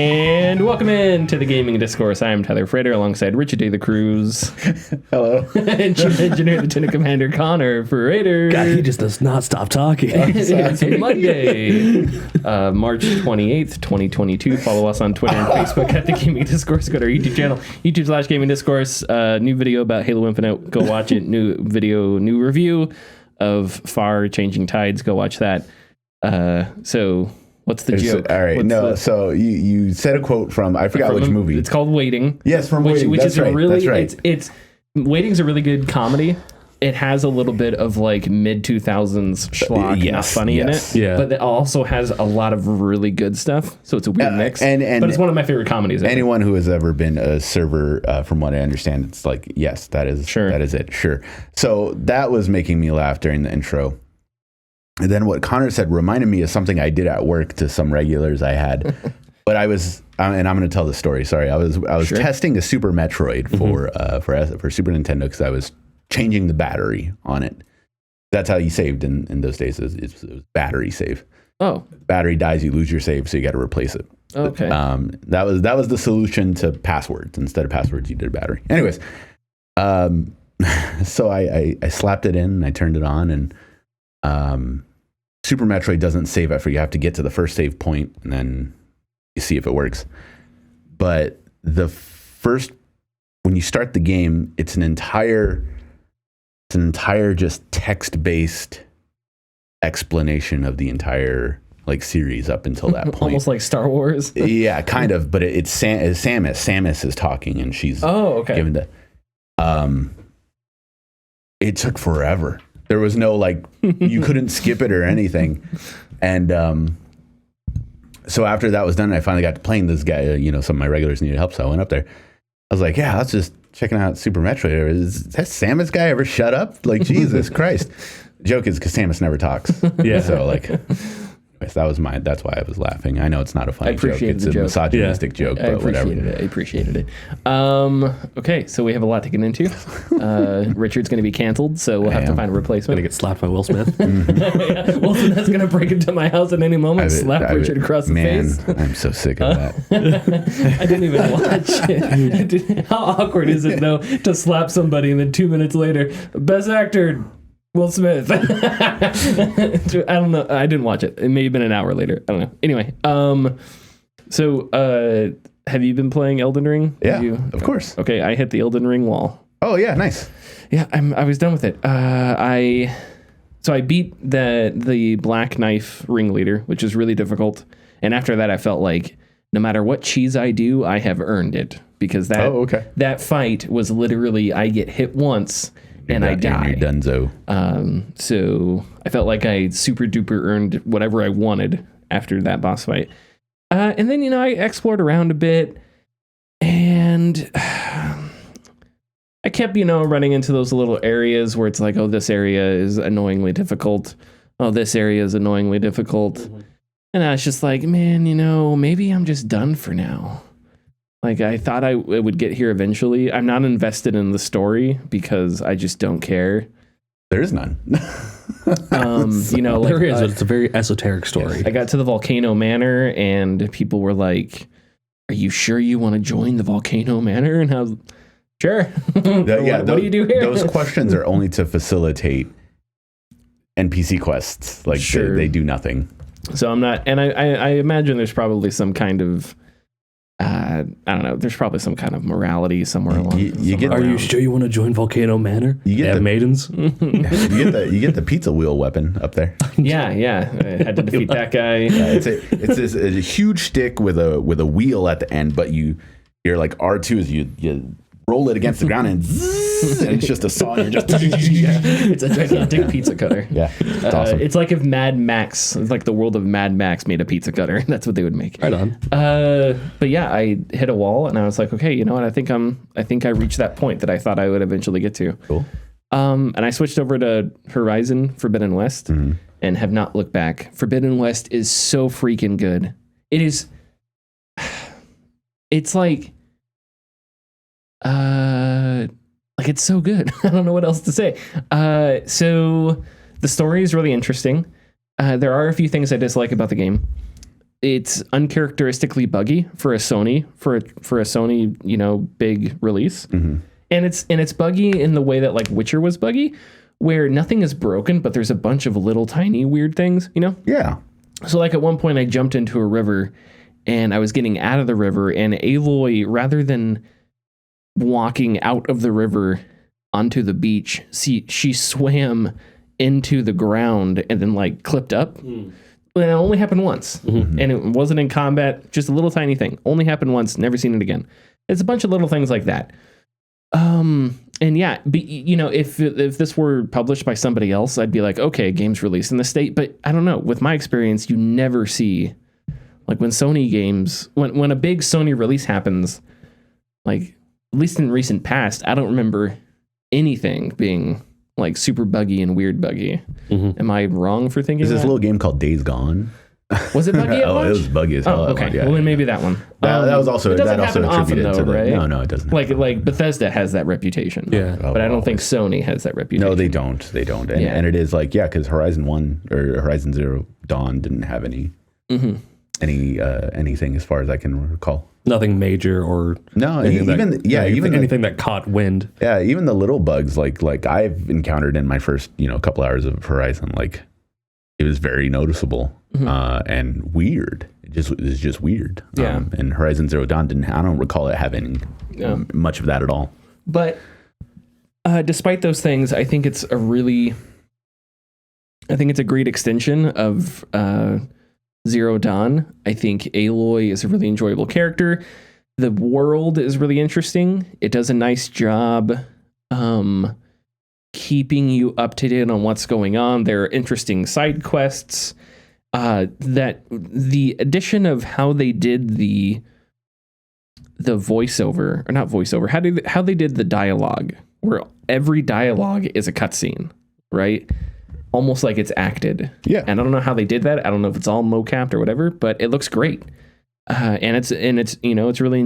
And welcome in to the Gaming Discourse. I am Tyler Frater alongside Richard D. the Cruz. Hello. And Chief Engineer Lieutenant Commander Connor Frater. God, he just does not stop talking. It's Monday, March 28th, 2022. Follow us on Twitter and Facebook at the Gaming Discourse. Go to our YouTube channel, YouTube/Gaming Discourse. New video about Halo Infinite. Go watch it. New video, new review of Far Changing Tides. Go watch that. So... what's the joke? All right, so you said a quote from, I forgot which movie. It's called Waiting. Yes, from Waiting. Which That's is right. really, That's right. it's Waiting's a really good comedy. It has a little bit of like mid 2000s schlock, not funny in it. Yeah. But it also has a lot of really good stuff. So it's a weird mix. And but it's one of my favorite comedies. Anyone who has ever been a server, from what I understand, it's like, yes, that is it. Sure. So that was making me laugh during the intro. And then what Connor said reminded me of something I did at work to some regulars I had. But I was, and I'm going to tell the story. Sorry, I was testing a Super Metroid for Super Nintendo because I was changing the battery on it. That's how you saved in those days. It was battery save. Oh, battery dies, you lose your save, so you got to replace it. Okay. That was the solution to passwords. Instead of passwords, you did a battery. Anyways, so I slapped it in and I turned it on and. Super Metroid doesn't save after you have to get to the first save point and then you see if it works. But when you start the game, it's an entire just text-based explanation of the entire like series up until that point. Almost like Star Wars. Yeah, kind of. But it's Samus. Samus is talking and she's given the. It took forever. There was no, like, you couldn't skip it or anything. And so after that was done, I finally got to playing this guy. Some of my regulars needed help, so I went up there. I was like, yeah, let's just checking out Super Metroid. Is that Samus guy ever shut up? Like, Jesus Christ. The joke is because Samus never talks. Yeah. So, like... That's why I was laughing. I know it's not a funny joke. It's a misogynistic joke, but whatever. I appreciated it. Okay, so we have a lot to get into. Richard's going to be canceled, so we'll have to find a replacement. Gonna get slapped by Will Smith. Yeah, Will Smith's going to break into my house at any moment, slap Richard across the face. I'm so sick of that. I didn't even watch it. How awkward is it, though, to slap somebody and then 2 minutes later, best actor... Will Smith. I don't know. I didn't watch it. It may have been an hour later. I don't know. Anyway, so have you been playing Elden Ring? Yeah, of course. Okay, I hit the Elden Ring wall. Oh yeah, nice. Yeah, I was done with it. I beat the Black Knife ringleader, which is really difficult. And after that, I felt like no matter what cheese I do, I have earned it because that fight was literally I get hit once. And I die. You're donezo. So I felt like I super duper earned whatever I wanted after that boss fight. And then, I explored around a bit and I kept, running into those little areas where it's like, oh, this area is annoyingly difficult. Oh, this area is annoyingly difficult. Mm-hmm. And I was just like, man, maybe I'm just done for now. Like, I thought I would get here eventually. I'm not invested in the story because I just don't care. There is none. There is. It's a very esoteric story. Yes. I got to the Volcano Manor and people were like, are you sure you want to join the Volcano Manor? And I was sure. What do you do here? Those questions are only to facilitate NPC quests. Like, sure. they do nothing. So I'm not, and I imagine there's probably some kind of, I don't know. There's probably some kind of morality somewhere along. Are you sure you want to join Volcano Manor? You get the maidens. you get the pizza wheel weapon up there. Yeah. I had to defeat that guy. It's a huge stick with a wheel at the end, but you're like R2 is you roll it against the ground and it's just a saw. And you're just it's a gigantic pizza cutter. Yeah, it's awesome. It's like if Mad Max, it's like the world of Mad Max made a pizza cutter. That's what they would make. Right on. But yeah, I hit a wall and I was like, okay, you know what? I think I reached that point that I thought I would eventually get to. Cool. And I switched over to Horizon Forbidden West and have not looked back. Forbidden West is so freaking good. It is. It's like it's so good. I don't know what else to say. So the story is really interesting. There are a few things I dislike about the game. it's uncharacteristically buggy for a Sony big release. Mm-hmm. And it's buggy in the way that like Witcher was buggy, where nothing is broken, but there's a bunch of little tiny weird things, Yeah. So like at one point I jumped into a river and I was getting out of the river, and Aloy, rather than walking out of the river onto the beach, she swam into the ground and then like clipped up. And it only happened once. And it wasn't in combat, just a little tiny thing. Only happened once, never seen it again. It's a bunch of little things like that. And yeah, if this were published by somebody else, I'd be like, okay, game's released in the state. But I don't know. With my experience, you never see, like when Sony games, when a big Sony release happens, like at least in recent past, I don't remember anything being like super buggy and weird buggy. Am I wrong for thinking There's that? this little game called Days Gone. Was it buggy at Oh, launch? it was buggy as hell. Oh, okay. Yeah, well, then maybe that one. that was also it doesn't happen attributed often, to though, the. right? No, it doesn't. Like Bethesda has that reputation. Yeah. But I don't think Sony has that reputation. No, they don't. They don't. And, Yeah. and it is like, yeah, because Horizon 1 or Horizon Zero Dawn didn't have anything as far as I can recall. Nothing major or No, anything even that caught wind. yeah, even the little bugs like I've encountered in my first couple hours of Horizon, like it was very noticeable and weird. It was just weird. Yeah. And Horizon Zero Dawn I don't recall it having much of that at all. But despite those things, I think it's a great extension of Zero Dawn. I think Aloy is a really enjoyable character. The world is really interesting. It does a nice job keeping you up to date on what's going on. There are interesting side quests. That the addition of how they did the voiceover, or not voiceover, how they did the dialogue, where every dialogue is a cutscene, right? Almost like it's acted. Yeah. And I don't know how they did that. I don't know if it's all mocapped or whatever, but it looks great. And it's it's really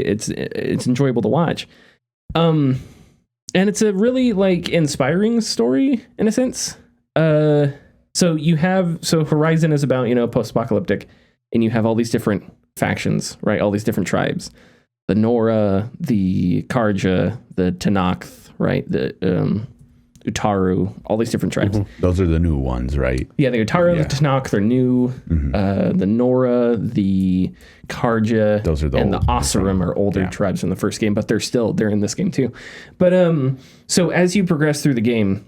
it's enjoyable to watch. And it's a really like inspiring story in a sense. So Horizon is about, post-apocalyptic, and you have all these different factions, right? All these different tribes. The Nora, the Karja, the Tenakth, right? The Utaru, all these different tribes. Those are the new ones, right? Yeah, the Utaru, the Tenakth are new. The Nora, the Karja, those are and the Oseram are older tribes from the first game, but they're in this game too. But so as you progress through the game,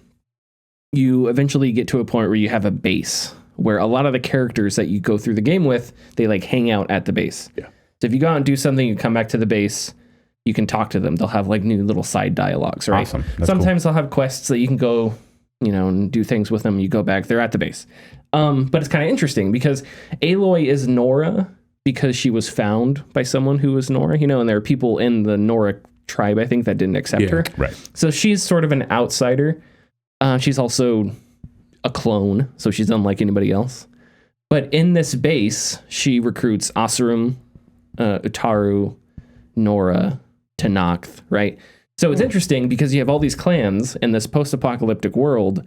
you eventually get to a point where you have a base where a lot of the characters that you go through the game with, they like hang out at the base. Yeah. So if you go out and do something, you come back to the base, you can talk to them. They'll have like new little side dialogues, right? Awesome. That's Sometimes they'll have quests that you can go, and do things with them. You go back, they're at the base. But it's kind of interesting because Aloy is Nora because she was found by someone who was Nora, and there are people in the Nora tribe, I think, that didn't accept her. Right. So she's sort of an outsider. She's also a clone, so she's unlike anybody else. But in this base, she recruits Oseram, Utaru, Nora, Tenakth, right? So it's interesting because you have all these clans in this post-apocalyptic world,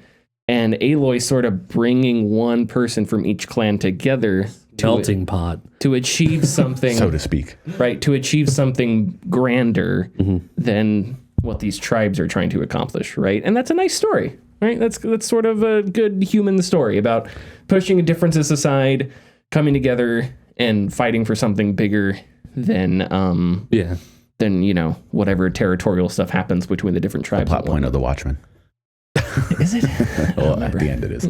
and Aloy sort of bringing one person from each clan together Melting pot. to achieve something, So to speak. right? To achieve something grander than what these tribes are trying to accomplish, right? And that's a nice story, right? That's sort of a good human story about pushing differences aside, coming together, and fighting for something bigger than whatever territorial stuff happens between the different tribes. The plot point of The Watchmen. Is it? Well, at the end it is.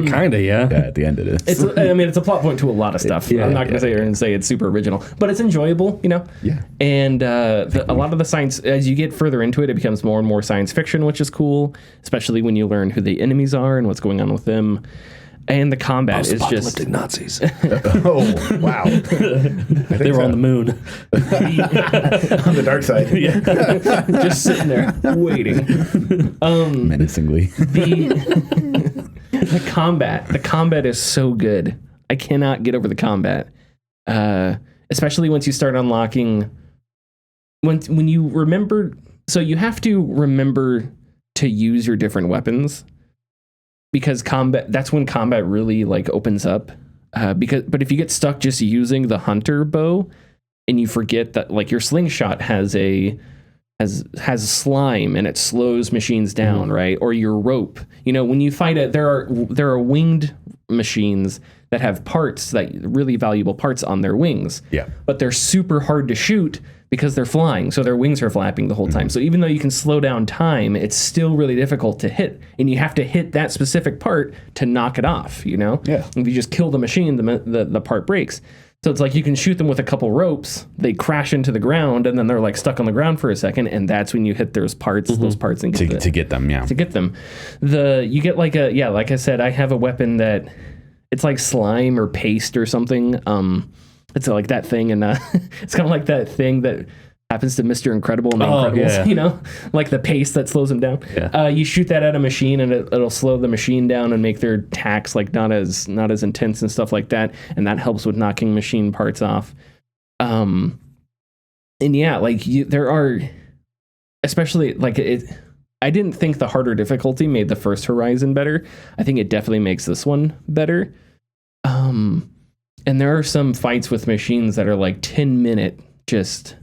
Kind of, yeah. Yeah, at the end it is. It's a plot point to a lot of stuff. Yeah, I'm not going to sit here and say it's super original, but it's enjoyable, Yeah. And a lot of the science, as you get further into it, it becomes more and more science fiction, which is cool, especially when you learn who the enemies are and what's going on with them. And the combat is just Post-apocalyptic Nazis. Oh, wow. They were on the moon. On the dark side. just sitting there waiting. Menacingly. The combat is so good. I cannot get over the combat, especially once you start unlocking. When you remember, so you have to remember to use your different weapons, because that's when combat really like opens up. but if you get stuck just using the hunter bow and you forget that like your slingshot has slime and it slows machines down, right? Or your rope, when you fight it, there are winged machines that have parts, that really valuable parts on their wings. Yeah. But they're super hard to shoot because they're flying, so their wings are flapping the whole time. So even though you can slow down time, it's still really difficult to hit, and you have to hit that specific part to knock it off. Yeah. If you just kill the machine, the part breaks. So it's like you can shoot them with a couple ropes, they crash into the ground, and then they're like stuck on the ground for a second, and that's when you hit those parts, and get to get them. To get them, you get like like I said, I have a weapon that it's like slime or paste or something. It's like that thing, and it's kind of like that thing that happens to Mr. Incredible in The Incredibles, like the paste that slows him down. Yeah. You shoot that at a machine, and it'll slow the machine down and make their attacks like not as intense and stuff like that, and that helps with knocking machine parts off. And yeah, like there are, especially like it. I didn't think the harder difficulty made the first Horizon better. I think it definitely makes this one better. And there are some fights with machines that are like 10-minute, just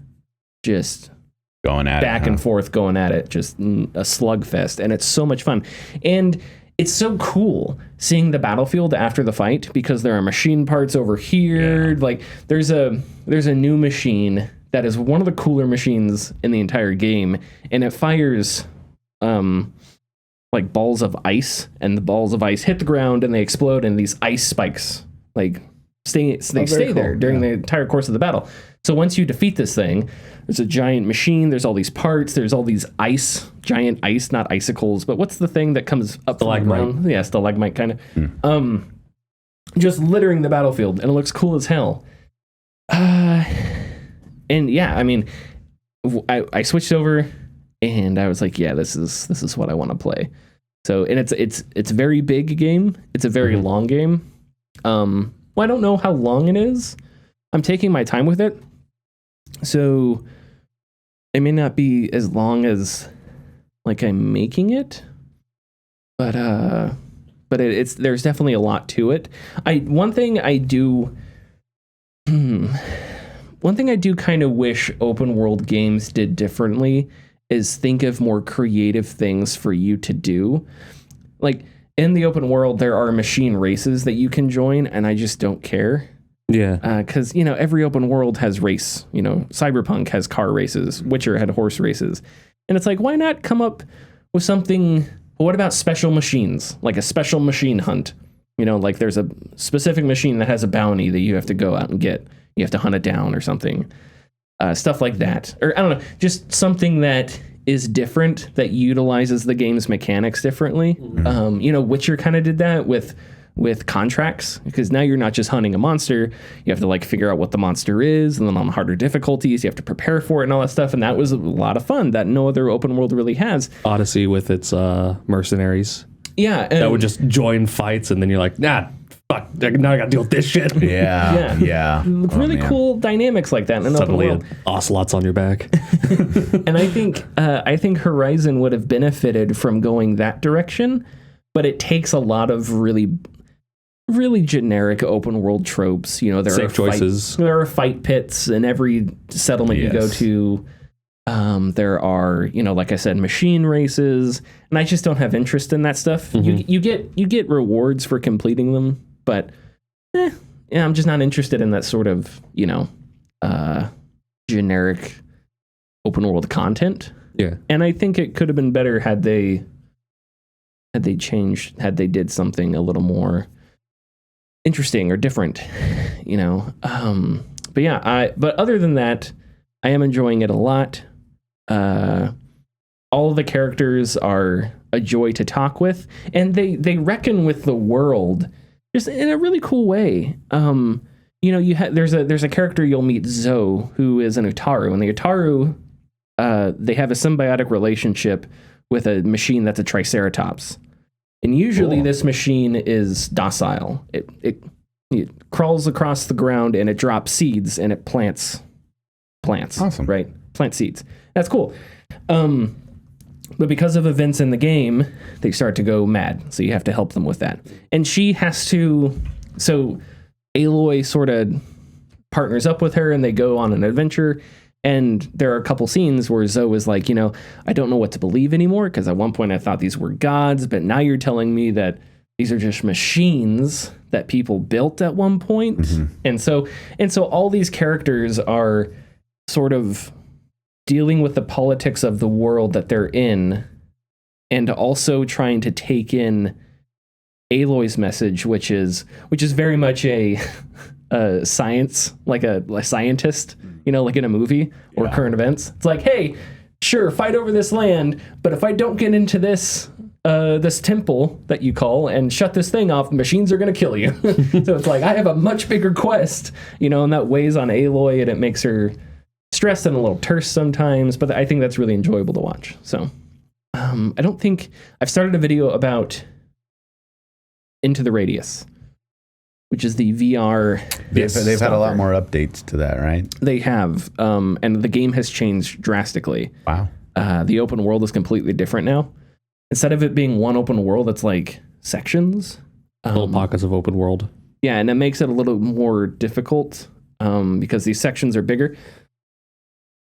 going at back and forth, going at it, just a slugfest, and it's so much fun. And it's so cool seeing the battlefield after the fight, because there are machine parts over here. Like there's a new machine that is one of the cooler machines in the entire game, and it fires like balls of ice, and the balls of ice hit the ground and they explode, and these ice spikes like stay there during the entire course of the battle. So once you defeat this thing, there's a giant machine, there's all these parts, there's all these giant ice, not icicles, but what's the thing that comes up from the ground? Yeah, stalagmite kind of. Just littering the battlefield, and it looks cool as hell. And yeah, I mean, I switched over, and I was like, yeah, this is what I want to play. So, and it's a very big game. It's a very long game. Well, I don't know how long it is. I'm taking my time with it. So it may not be as long as like I'm making it, but it's there's definitely a lot to it. One thing I do kind of wish open world games did differently is think of more creative things for you to do. Like in the open world, there are machine races that you can join, and I just don't care. Yeah. Because, every open world has race. Cyberpunk has car races. Witcher had horse races. And it's like, why not come up with something? What about special machines? Like a special machine hunt. Like there's a specific machine that has a bounty that you have to go out and get. You have to hunt it down or something. Stuff like that. Or I don't know, just something that is different, that utilizes the game's mechanics differently. Witcher kind of did that with contracts, because now you're not just hunting a monster, you have to like figure out what the monster is, and then on harder difficulties you have to prepare for it and all that stuff, and that was a lot of fun that no other open world really has. Odyssey with its mercenaries. Yeah. That would just join fights, and then you're like, nah, fuck, now I gotta deal with this shit. Yeah. Really cool dynamics like that in an open world. Ocelots on your back. And I think Horizon would have benefited from going that direction, but it takes a lot of really generic open world tropes. There Safe choices. There are fight pits in every settlement you go to. There are, like I said, machine races, and I just don't have interest in that stuff. You get rewards for completing them, but I'm just not interested in that sort of generic open world content. Yeah, and I think it could have been better had they did something a little more interesting or different, But yeah, but other than that, I am enjoying it a lot. All of the characters are a joy to talk with, and they reckon with the world just in a really cool way. There's a character you'll meet, Zoe, who is an Utaru, and the Utaru, they have a symbiotic relationship with a machine that's a Triceratops. And usually this machine is docile. It crawls across the ground, and it drops seeds, and it plants plants. Awesome. Right? Plant seeds. That's cool. But because of events in the game, they start to go mad. So you have to help them with that. And she has to... So Aloy sort of partners up with her and they go on an adventure. And there are a couple scenes where Zoe is like, I don't know what to believe anymore, because at one point I thought these were gods, but now you're telling me that these are just machines that people built at one point. And so all these characters are sort of dealing with the politics of the world that they're in, and also trying to take in Aloy's message, which is very much a science, like a scientist, like in a movie or current events. It's like, hey, sure, fight over this land, but if I don't get into this temple that you call and shut this thing off, machines are going to kill you. So it's like, I have a much bigger quest, and that weighs on Aloy, and it makes her stressed and a little terse sometimes, but I think that's really enjoyable to watch. So I don't think I've started a video about Into the Radius, which is the VR. They've had a lot more updates to that, right? They have, and the game has changed drastically. Wow. The open world is completely different now. Instead of it being one open world, it's like sections. Little pockets of open world. Yeah, and it makes it a little more difficult because these sections are bigger.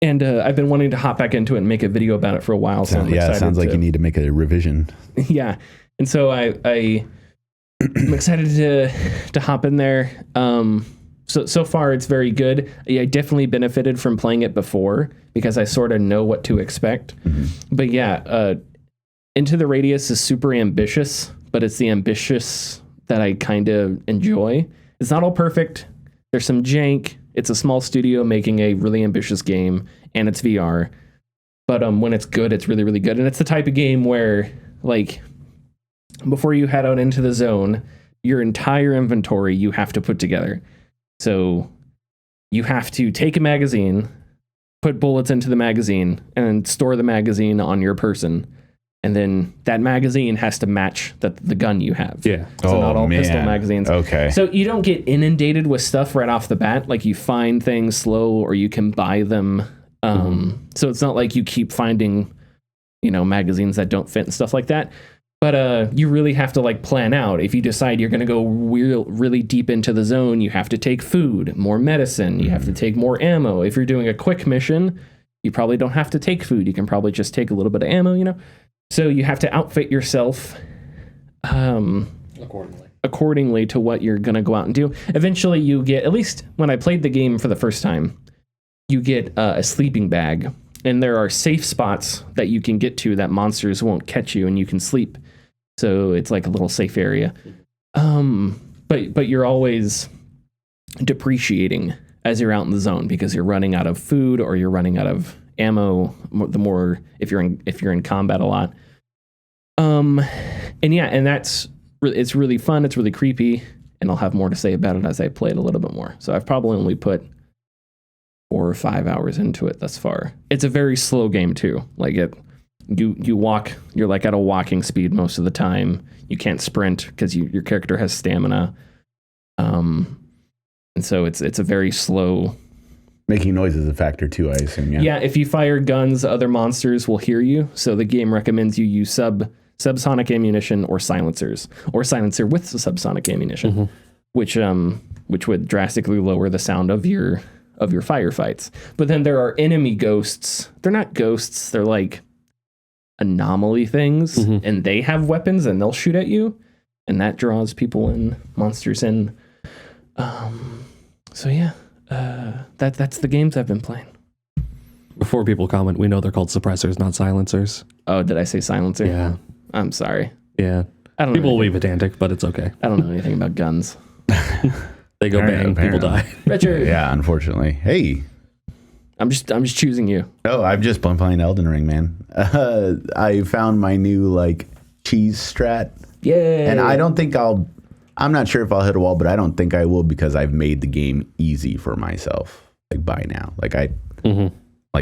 And I've been wanting to hop back into it and make a video about it for a while. So it sounds like you need to make a revision. Yeah, and so I'm excited to hop in there. So far it's very good. I definitely benefited from playing it before because I sort of know what to expect. But yeah, Into the Radius is super ambitious, but it's the ambitious that I kind of enjoy. It's not all perfect. There's some jank. It's a small studio making a really ambitious game, and it's VR. But when it's good, it's really, really good. And it's the type of game where, like, before you head out into the zone, your entire inventory you have to put together. So you have to take a magazine, put bullets into the magazine, and store the magazine on your person. And then that magazine has to match the gun you have. Yeah. So not all pistol magazines. Okay. So you don't get inundated with stuff right off the bat. Like you find things slow or you can buy them. So it's not like you keep finding, magazines that don't fit and stuff like that. But you really have to plan out. If you decide you're going to go really deep into the zone, you have to take food, more medicine. You have to take more ammo. If you're doing a quick mission, you probably don't have to take food. You can probably just take a little bit of ammo, So you have to outfit yourself accordingly to what you're going to go out and do. Eventually you get, at least when I played the game for the first time, you get a sleeping bag. And there are safe spots that you can get to that monsters won't catch you and you can sleep. So it's like a little safe area. But you're always depreciating as you're out in the zone because you're running out of food or you're running out of ammo. The more if you're in combat a lot. And it's really fun. It's really creepy, and I'll have more to say about it as I play it a little bit more. So I've probably only put 4 or 5 hours into it thus far. It's a very slow game too. You walk, you're like at a walking speed most of the time. You can't sprint because your character has stamina. And so it's a very slow. Making noise is a factor too, I assume. Yeah. Yeah. If you fire guns, other monsters will hear you. So the game recommends you use subsonic ammunition or silencers, or silencer with the subsonic ammunition, which would drastically lower the sound of your firefights. But then there are enemy ghosts. They're not ghosts. They're like anomaly things, and they have weapons and they'll shoot at you, and that draws people in, monsters in. So yeah, that's the games I've been playing. Before people comment, we know they're called suppressors, not silencers. Oh, did I say silencer? Yeah. I'm sorry. Yeah. I don't know. People will be pedantic, but it's okay. I don't know anything about guns. They go bang, people die. Richard. Yeah, unfortunately. Hey. I'm just choosing you. Oh, I've just been playing Elden Ring, man. I found my new cheese strat. Yay. And I don't think I'm not sure if I'll hit a wall, but I don't think I will because I've made the game easy for myself by now.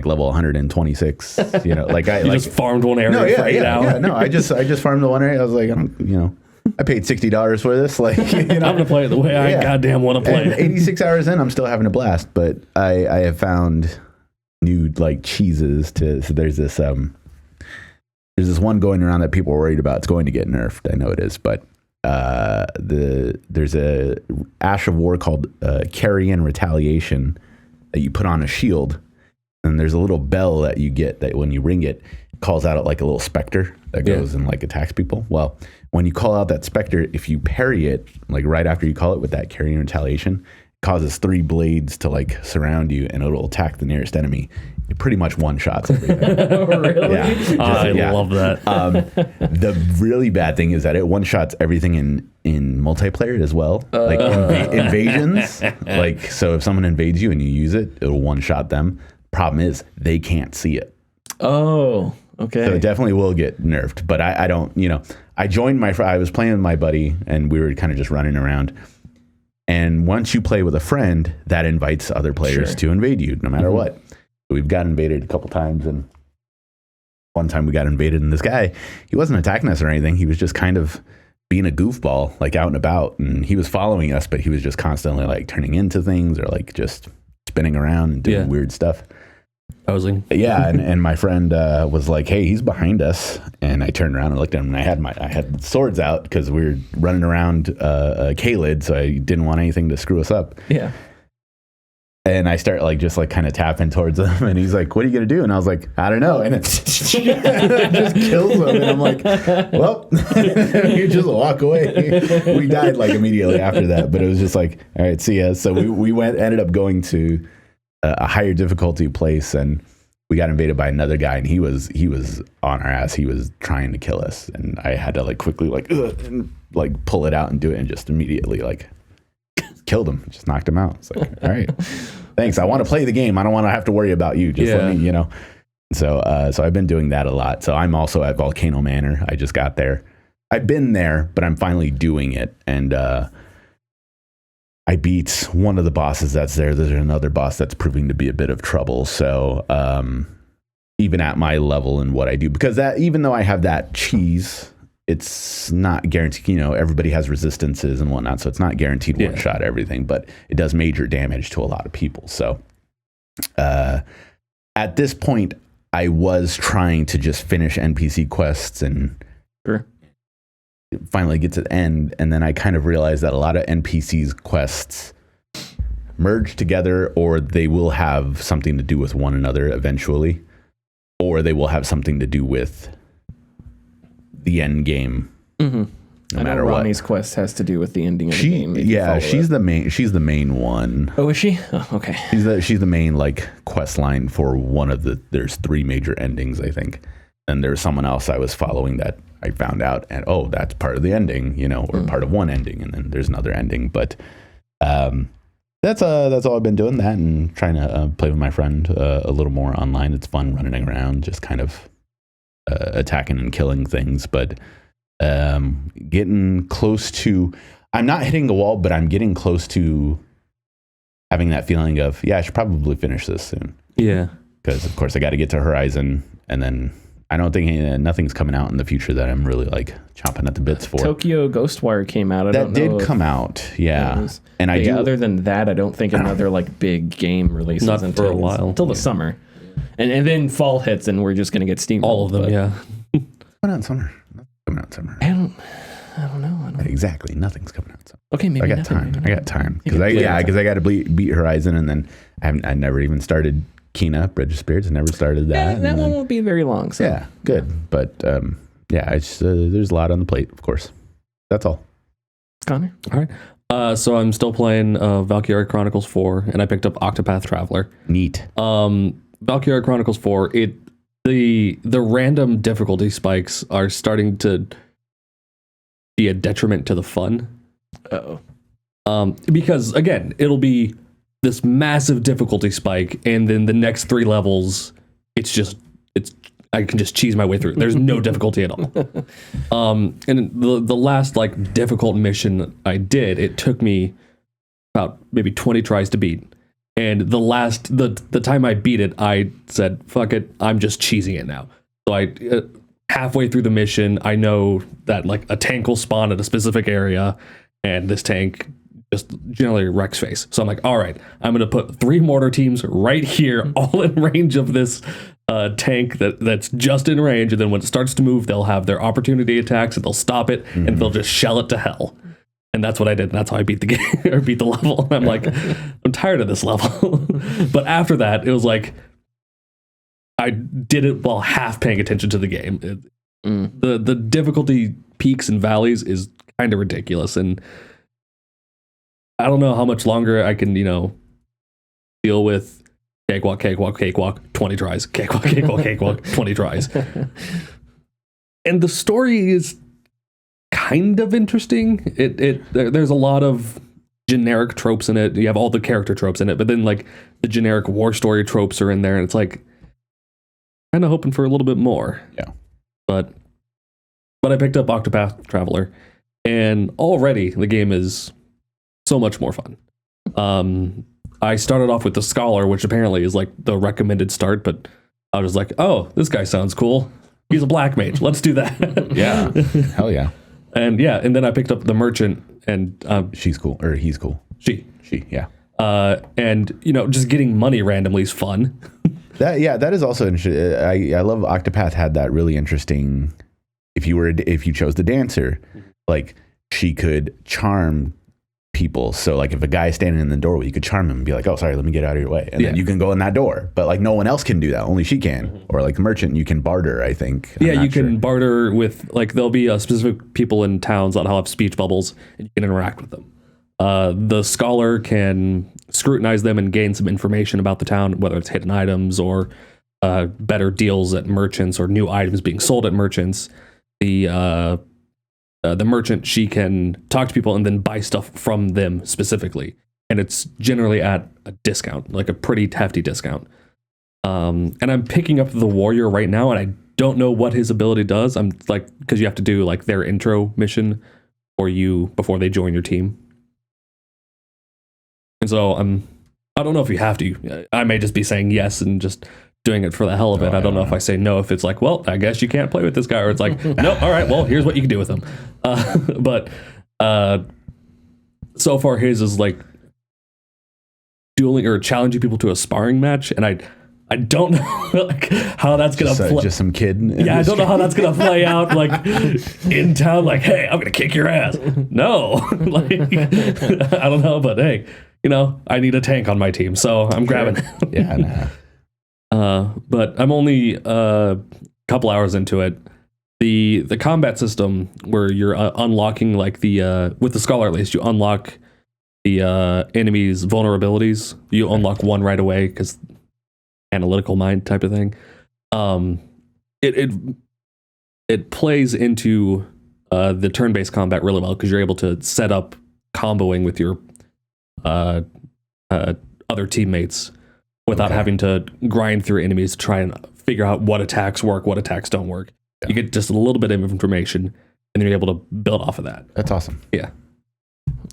Level 126, you just farmed one area for 8 hours. Yeah, no, I just farmed the one area. I was like, I paid $60 for this. I'm gonna play it the way I goddamn want to play and it. 86 hours in, I'm still having a blast. But I have found new cheeses to. So there's this one going around that people are worried about. It's going to get nerfed. I know it is, but there's a Ash of War called Carrion Retaliation that you put on a shield, and there's a little bell that you get that when you ring it, calls out like a little specter that goes and like attacks people. Well, when you call out that specter, if you parry it like right after you call it with that Carrion Retaliation, it causes 3 blades to like surround you, and it'll attack the nearest enemy. It pretty much one-shots everything. Oh, really? I love that. The really bad thing is that it one-shots everything in multiplayer as well. Like invasions. Like, so if someone invades you and you use it, it'll one-shot them. Problem is, they can't see it. Oh, okay. So it definitely will get nerfed. But I don't, I joined I was playing with my buddy, and we were kind of just running around. And once you play with a friend, that invites other players to invade you, no matter what. We've got invaded a couple times, and one time we got invaded, and this guy, he wasn't attacking us or anything. He was just kind of being a goofball, like out and about, and he was following us, but he was just constantly like turning into things or like just spinning around and doing weird stuff. Posing. Yeah, and my friend was like, "Hey, he's behind us," and I turned around and looked at him, and I had swords out because we were running around K-Lid, so I didn't want anything to screw us up. Yeah. And I start like just like kind of tapping towards him, and he's like, "What are you gonna do?" And I was like, "I don't know." And it just kills him, and I'm like, "Well," you just walk away. We died like immediately after that, but it was just like, "All right, see ya." So we ended up going to a higher difficulty place, and we got invaded by another guy, and he was on our ass. He was trying to kill us, and I had to like quickly and like pull it out and do it, and just immediately like killed him, just knocked him out. It's like, all right, thanks. I want to play the game. I don't want to have to worry about you. Just let me, So I've been doing that a lot. So I'm also at Volcano Manor. I just got there. I've been there, but I'm finally doing it. And I beat one of the bosses that's there. There's another boss that's proving to be a bit of trouble. So even at my level and what I do, because that, even though I have that cheese, it's not guaranteed, everybody has resistances and whatnot, so it's not guaranteed one shot everything, but it does major damage to a lot of people. So at this point, I was trying to just finish NPC quests and finally get to the end, and then I kind of realized that a lot of NPCs quests merge together, or they will have something to do with one another eventually, or they will have something to do with the end game. No matter what. Rami's quest has to do with the ending of the game. Yeah, she's the main one. Oh, is she? Oh, okay. She's the main like quest line for one of the. There's 3 major endings, I think, and there's someone else I was following that I found out, and that's part of the ending, or part of one ending, and then there's another ending. But that's all I've been doing. That and trying to play with my friend a little more online. It's fun running around, just kind of attacking and killing things, but getting close to, I'm not hitting a wall, but I'm getting close to having that feeling of, I should probably finish this soon. Yeah. Because of course I got to get to Horizon, and then I don't think nothing's coming out in the future that I'm really like chomping at the bits for. Tokyo Ghostwire came out. That did come out. Yeah. And I do. Other than that, I don't think another like big game releases not for a while until the summer. And then fall hits, and we're just going to get steamrolled. All of them, yeah. Coming out in summer. Coming out in summer. I don't know. Exactly. Nothing's coming out in summer. Okay, maybe I got time. I got time. Because I got to beat Horizon, and then I never even started Kena, Bridge of Spirits. I never started that. Yeah, that one won't be very long. So. Yeah, good. But it's there's a lot on the plate, of course. That's all. Connor? All right. So I'm still playing Valkyria Chronicles 4, and I picked up Octopath Traveler. Neat. Valkyria Chronicles 4, the random difficulty spikes are starting to be a detriment to the fun. Uh-oh. Because again, it'll be this massive difficulty spike, and then the next 3 levels, I can just cheese my way through. There's no difficulty at all. And the last like difficult mission I did, it took me about maybe 20 tries to beat. And the time I beat it, I said, fuck it, I'm just cheesing it now. So I halfway through the mission, I know that like a tank will spawn at a specific area, and this tank just generally wrecks face. So I'm like, all right, I'm going to put 3 mortar teams right here, all in range of this tank that's just in range, and then when it starts to move, they'll have their opportunity attacks, and they'll stop it, and they'll just shell it to hell. And that's what I did. And that's how I beat the game or beat the level. And I'm like, I'm tired of this level. But after that, it was like I did it while half paying attention to the game. The difficulty peaks and valleys is kind of ridiculous, and I don't know how much longer I can, deal with cakewalk, 20 tries, cakewalk, 20 tries. And the story is kind of interesting. There's a lot of generic tropes in it. You have all the character tropes in it, but then like the generic war story tropes are in there, and it's like kind of hoping for a little bit more. Yeah. But I picked up Octopath Traveler, and already the game is so much more fun. I started off with the Scholar, which apparently is like the recommended start, but I was like, oh, this guy sounds cool. He's a black mage. Let's do that. Yeah. Hell yeah. And then I picked up the Merchant, and she's cool, or he's cool. She, yeah. And just getting money randomly is fun. That is also interesting. I love Octopath had that really interesting. If you chose the dancer, like she could charm people. So like if a guy's standing in the doorway, you could charm him and be like, oh, sorry, let me get out of your way. And then you can go in that door. But like no one else can do that. Only she can. Or like the Merchant, you can barter, I think. You can barter with, like, there'll be specific people in towns that'll have speech bubbles, and you can interact with them. The Scholar can scrutinize them and gain some information about the town, whether it's hidden items or better deals at merchants or new items being sold at merchants. The Merchant, she can talk to people and then buy stuff from them specifically, and it's generally at a discount, like a pretty hefty discount. And I'm picking up the Warrior right now, and I don't know what his ability does. I'm like, because you have to do like their intro mission before they join your team. And so I don't know if you have to. I may just be saying yes and just doing it for the hell of it. I don't know if I say no, if it's like, well, I guess you can't play with this guy, or it's like, no, all right, well, here's what you can do with him. But so far his is like dueling or challenging people to a sparring match, and I don't know like how that's gonna play. Just some kid. Yeah, I don't know how that's gonna play out. Like in town, like, hey, I'm gonna kick your ass. No, like I don't know, but hey, I need a tank on my team, so I'm grabbing. Yeah, nah. But I'm only a couple hours into it. The combat system where you're unlocking, like with the Scholar at least, you unlock the enemy's vulnerabilities. You unlock one right away because analytical mind type of thing. It plays into the turn-based combat really well because you're able to set up comboing with your other teammates without having to grind through enemies to try and figure out what attacks work, what attacks don't work. Yeah. You get just a little bit of information, and then you're able to build off of that. That's awesome. Yeah.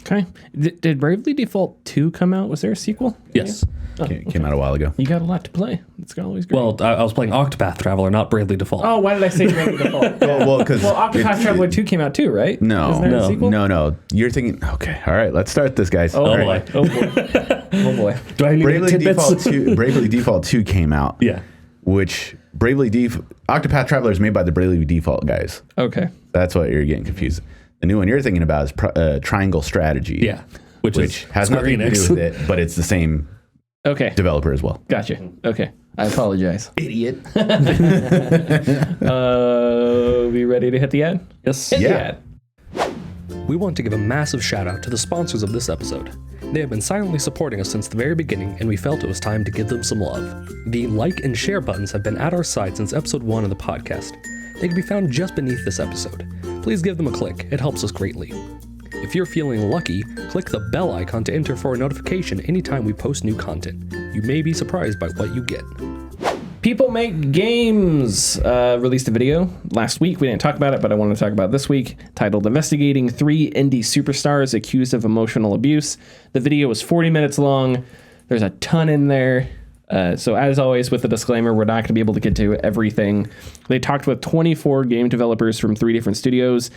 Okay. Did Bravely Default 2 come out? Was there a sequel? Yes. Came out a while ago. You got a lot to play. It's always great. Well, I was playing Octopath Traveler, not Bravely Default. Oh, why did I say Bravely Default? Because Octopath Traveler 2 came out too, right? No. You're thinking, okay, all right, let's start this, guys. Oh, boy. Oh, boy. Do I need Bravely Default 2 came out. Yeah. Which Octopath Traveler is made by the Bravely Default guys. Okay. That's what you're getting confused. The new one you're thinking about is Triangle Strategy. Yeah. Which has nothing to do with it, but it's the same developer as well. Gotcha. Okay. I apologize. Idiot. We ready to hit the ad? Yes. Hit the ad. We want to give a massive shout out to the sponsors of this episode. They have been silently supporting us since the very beginning, and we felt it was time to give them some love. The like and share buttons have been at our side since episode 1 of the podcast. They can be found just beneath this episode. Please give them a click, it helps us greatly. If you're feeling lucky, click the bell icon to enter for a notification anytime we post new content. You may be surprised by what you get. People Make Games released a video last week. We didn't talk about it, but I want to talk about it this week, titled Investigating 3 Indie Superstars Accused of Emotional Abuse. The video was 40 minutes long. There's a ton in there. So as always, with the disclaimer, we're not going to be able to get to everything. They talked with 24 game developers from 3 different studios.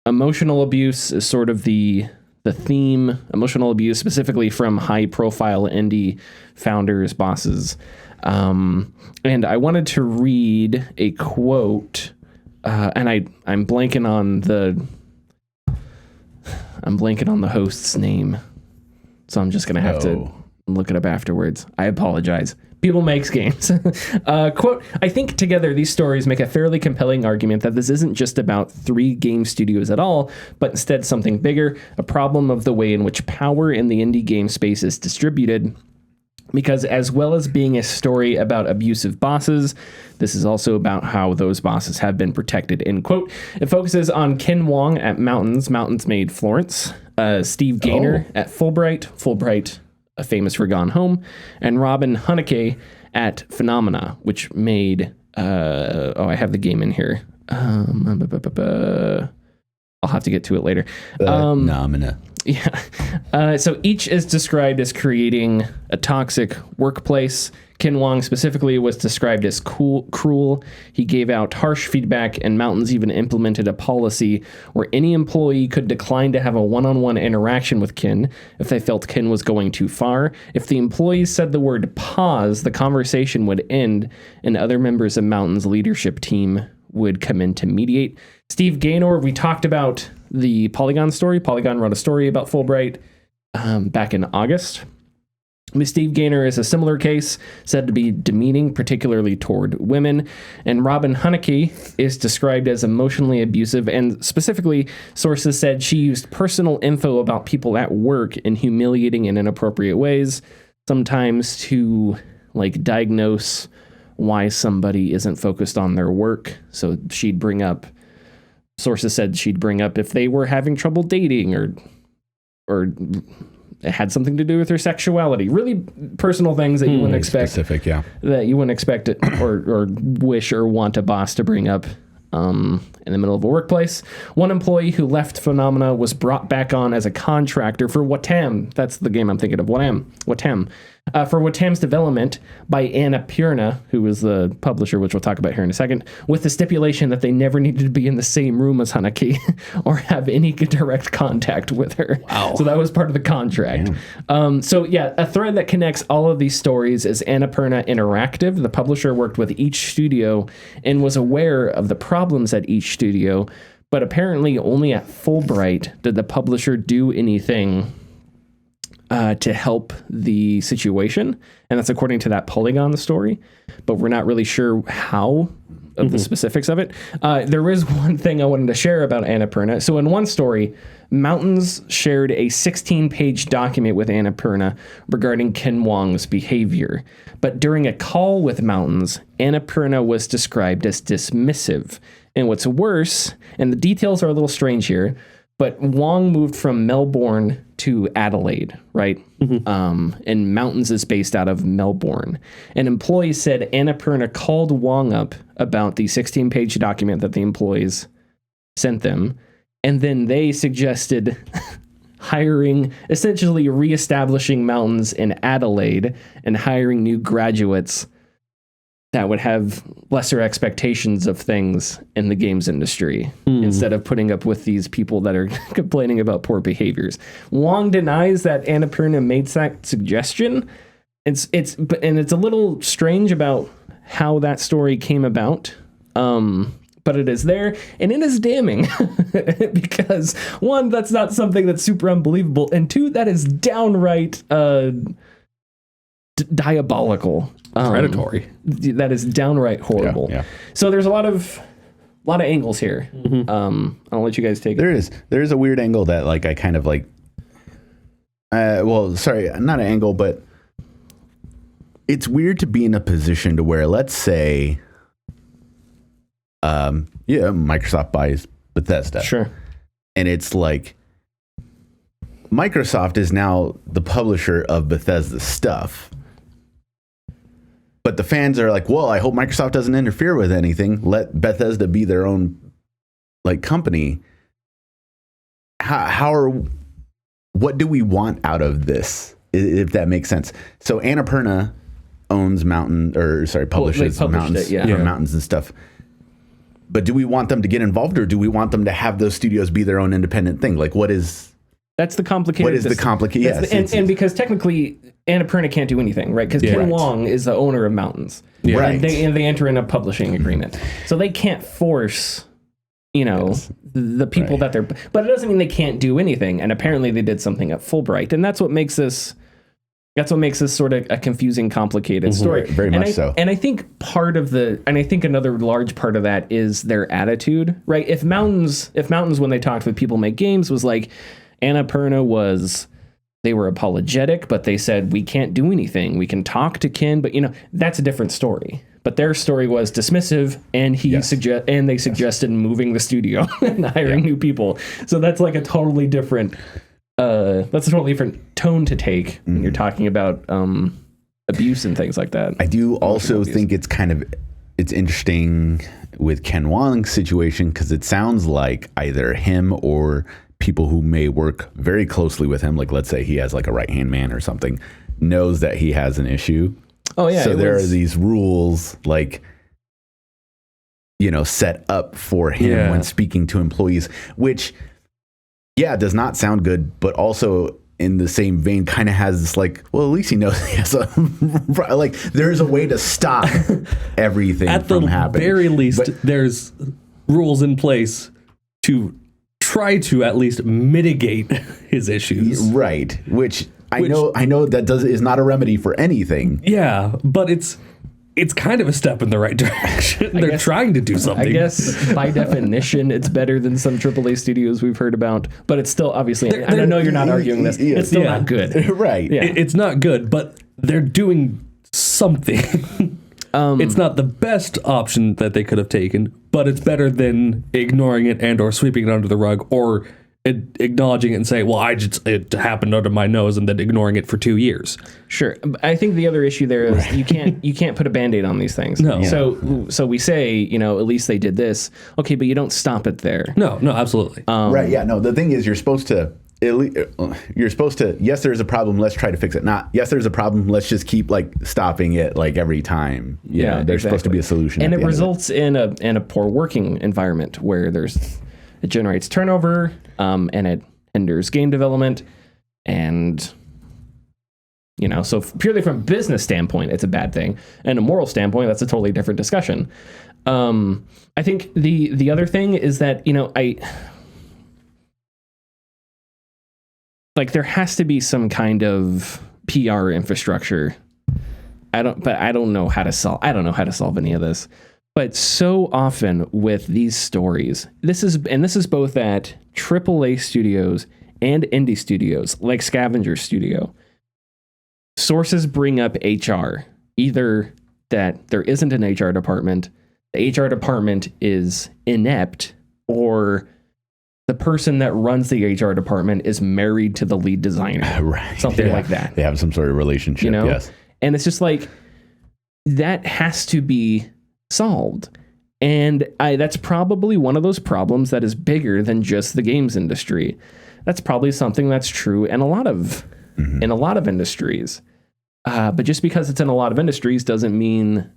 Emotional abuse is sort of the theme. Emotional abuse specifically from high-profile indie founders, bosses. And I wanted to read a quote, and I'm blanking on the host's name, so I'm just gonna have to look it up afterwards. I apologize. People Makes Games. Quote, I think together these stories make a fairly compelling argument that this isn't just about 3 game studios at all, but instead something bigger, a problem of the way in which power in the indie game space is distributed. Because as well as being a story about abusive bosses, this is also about how those bosses have been protected, end quote. It focuses on Ken Wong at Mountains. Mountains made Florence. Steve Gaynor at Fulbright, famous for Gone Home, and Robin Hunicke at Phenomena, which made I have the game in here. I'll have to get to it later. Phenomena. Yeah. So each is described as creating a toxic workplace. Ken Wong specifically was described as cruel. He gave out harsh feedback, and Mountains even implemented a policy where any employee could decline to have a one-on-one interaction with Ken if they felt Ken was going too far. If the employees said the word pause, the conversation would end, and other members of Mountains' leadership team would come in to mediate. Steve Gaynor, we talked about the Polygon story. Polygon wrote a story about Fulbright back in August. Steve Gaynor is a similar case, said to be demeaning, particularly toward women. And Robin Hunicke is described as emotionally abusive, and specifically, sources said she used personal info about people at work in humiliating and inappropriate ways, sometimes to diagnose why somebody isn't focused on their work. So sources said she'd bring up if they were having trouble dating or it had something to do with their sexuality. Really personal things that you wouldn't expect. Specific, yeah. That you wouldn't expect it or wish or want a boss to bring up in the middle of a workplace. One employee who left Phenomena was brought back on as a contractor for Watam. That's the game I'm thinking of. Watam. For Watam's development by Annapurna, who was the publisher, which we'll talk about here in a second, with the stipulation that they never needed to be in the same room as Hunicke or have any direct contact with her. Wow. So that was part of the contract. A thread that connects all of these stories is Annapurna Interactive. The publisher worked with each studio and was aware of the problems at each studio, but apparently only at Fulbright did the publisher do anything to help the situation, and that's according to that Polygon story, but we're not really sure how of the specifics of it. There is one thing I wanted to share about Annapurna. So in one story, Mountains shared a 16-page document with Annapurna regarding Ken Wong's behavior, but during a call with Mountains, Annapurna was described as dismissive. And what's worse, and the details are a little strange here, but Wong moved from Melbourne to Adelaide, right? And Mountains is based out of Melbourne. An employee said Annapurna called Wong up about the 16-page document that the employees sent them, and then they suggested essentially reestablishing Mountains in Adelaide and hiring new graduates that would have lesser expectations of things in the games industry instead of putting up with these people that are complaining about poor behaviors. Wong denies that Annapurna made that suggestion. It's a little strange about how that story came about. But it is there, and it is damning because one, that's not something that's super unbelievable, and two, that is downright diabolical. Predatory. That is downright horrible. Yeah. So there's a lot of angles here. I'll let you guys take it. There is a weird angle that I kind of not an angle, but it's weird to be in a position to where, let's say, Microsoft buys Bethesda. Sure. And it's Microsoft is now the publisher of Bethesda stuff. But the fans are well, I hope Microsoft doesn't interfere with anything. Let Bethesda be their own company. What do we want out of this? If that makes sense. So Annapurna owns publishes Mountains, Mountains and stuff. But do we want them to get involved, or do we want them to have those studios be their own independent thing? What is That's the complicated. What is the complicated? Yes, and because technically Annapurna can't do anything, right? Because Ken Wong is the owner of Mountains, right? And they enter in a publishing agreement, so they can't force, the people that they're. But it doesn't mean they can't do anything. And apparently they did something at Fulbright, and that's what makes this. That's what makes this sort of a confusing, complicated story. Very much so. And I think I think another large part of that is their attitude, right? If Mountains, when they talked with People Make Games, was like, Annapurna they were apologetic, but they said, we can't do anything. We can talk to Ken, but that's a different story. But their story was dismissive, and they suggested moving the studio and hiring new people. So that's like a totally different tone to take when you're talking about abuse and things like that. I do also think it's interesting with Ken Wong's situation, because it sounds like either him or people who may work very closely with him, like let's say he has like a right-hand man or something, knows that he has an issue. Oh yeah. So there are these rules set up for him when speaking to employees, which does not sound good, but also in the same vein kind of has this at least he knows he has there's a way to stop everything from happening. At the very least, there's rules in place to try to at least mitigate his issues. Right. Which I know that is not a remedy for anything. Yeah, but it's kind of a step in the right direction. They're trying to do something. I guess by definition, it's better than some AAA studios we've heard about, but it's still obviously, I know you're not arguing this, it's still not good. Right. Yeah. It's not good, but they're doing something. It's not the best option that they could have taken, but it's better than ignoring it and or sweeping it under the rug, or acknowledging it and say, well, it happened under my nose, and then ignoring it for 2 years. Sure. I think the other issue there is you can't put a Band-Aid on these things. No. So we say, at least they did this. Okay, but you don't stop it there. No, absolutely. Right. Yeah. No, the thing is, you're supposed to, yes, there's a problem, let's try to fix it. Not, yes, there's a problem, let's just keep stopping it every time. There's supposed to be a solution. And it results in a poor working environment where it generates turnover, and it hinders game development. And, so purely from a business standpoint, it's a bad thing. And a moral standpoint, that's a totally different discussion. I think the other thing is that, there has to be some kind of PR infrastructure. I don't know how to solve any of this. But so often with these stories, this is both at AAA studios and indie studios, like Scavenger Studio. Sources bring up HR, either that there isn't an HR department, the HR department is inept, or the person that runs the HR department is married to the lead designer. Right. Something like that. They have some sort of relationship, yes. And it's just that has to be solved. And that's probably one of those problems that is bigger than just the games industry. That's probably something that's true in a lot of industries. But just because it's in a lot of industries doesn't mean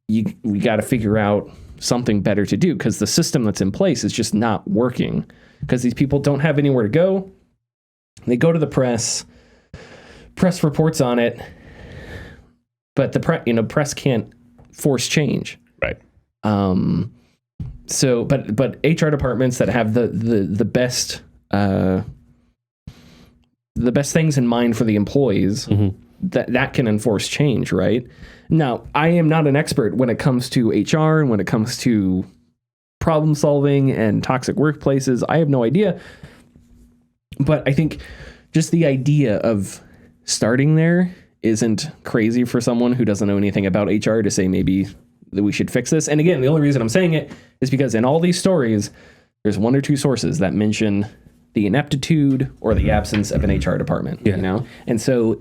we got to figure out something better to do, because the system that's in place is just not working, because these people don't have anywhere to go. They go to the press reports on it, but the press can't force change. Right. So, but HR departments that have the best things in mind for the employees, that can enforce change, right? Now, I am not an expert when it comes to HR and when it comes to problem solving and toxic workplaces. I have no idea. But I think just the idea of starting there isn't crazy for someone who doesn't know anything about HR to say maybe that we should fix this. And again, the only reason I'm saying it is because in all these stories, there's one or two sources that mention the ineptitude or the absence of an HR department, And so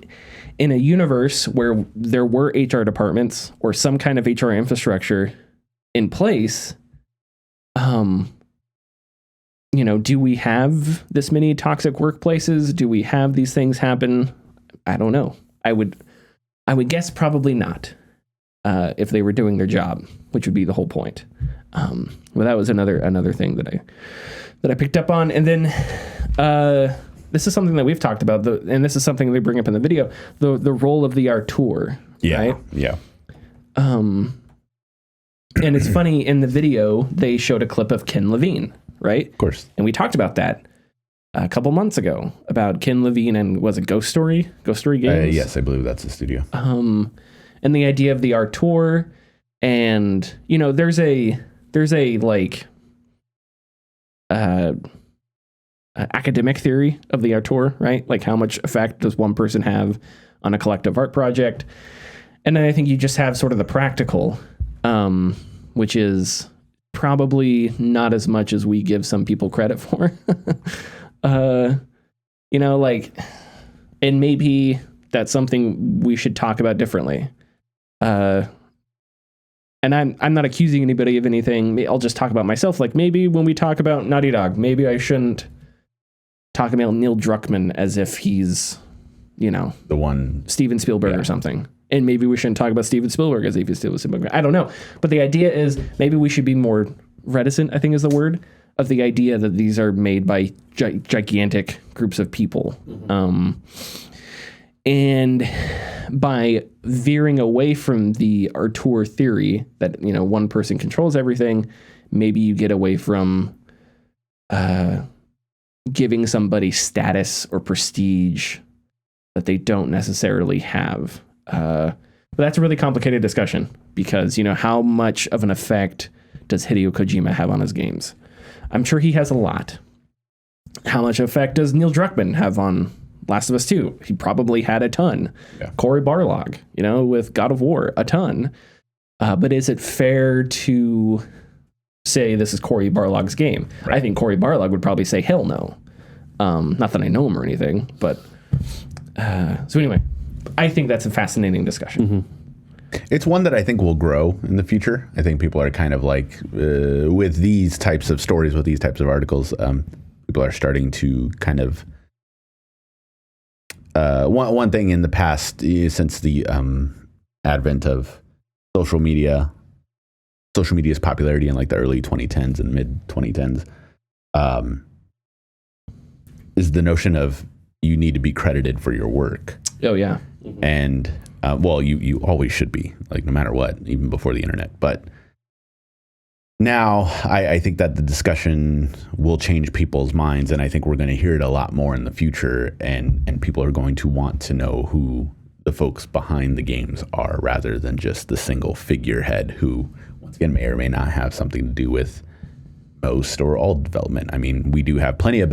in a universe where there were HR departments or some kind of HR infrastructure in place, do we have this many toxic workplaces? Do we have these things happen? I don't know. I would guess probably not, if they were doing their job, which would be the whole point. Well, that was another thing that I picked up on. And then this is something that we've talked about, and this is something they bring up in the video, the role of the auteur. Yeah. Right? Yeah. And it's funny, in the video, they showed a clip of Ken Levine, right? Of course. And we talked about that a couple months ago, about Ken Levine and, was it Ghost Story? Ghost Story Games? Yes, I believe that's the studio. And the idea of the auteur, and, you know, there's a like, academic theory of the auteur, right? Like, how much effect does one person have on a collective art project? And then I think you just have sort of the practical, which is probably not as much as we give some people credit for. You know, like, and maybe that's something we should talk about differently. And I'm not accusing anybody of anything. I'll just talk about myself. Like, maybe when we talk about Naughty Dog, maybe I shouldn't talk about Neil Druckmann as if he's, you know, the one Steven Spielberg or something. And maybe we shouldn't talk about Steven Spielberg as if he's Steven Spielberg. I don't know. But the idea is maybe we should be more reticent, I think is the word, of the idea that these are made by gigantic groups of people. And by veering away from the auteur theory that, you know, one person controls everything, maybe you get away from giving somebody status or prestige that they don't necessarily have. But that's a really complicated discussion because, you know, how much of an effect does Hideo Kojima have on his games? I'm sure he has a lot. How much effect does Neil Druckmann have on Last of Us 2? He probably had a ton. Yeah. Cory Barlog, you know, with God of War, a ton. But is it fair to say this is Cory Barlog's game? Right. I think Cory Barlog would probably say hell no. Not that I know him or anything, but so anyway, I think that's a fascinating discussion. Mm-hmm. It's one that I think will grow in the future. I think people are kind of like, with these types of stories, with these types of articles, people are starting to kind of, one thing in the past, since the advent of social media's popularity in like the early 2010s and mid 2010s, is the notion of you need to be credited for your work. Oh, yeah. And, well, you always should be, like, no matter what, even before the internet. But now I think that the discussion will change people's minds, and I think we're going to hear it a lot more in the future, and people are going to want to know who the folks behind the games are rather than just the single figurehead who, once again, may or may not have something to do with most or all development. I mean, we do have plenty of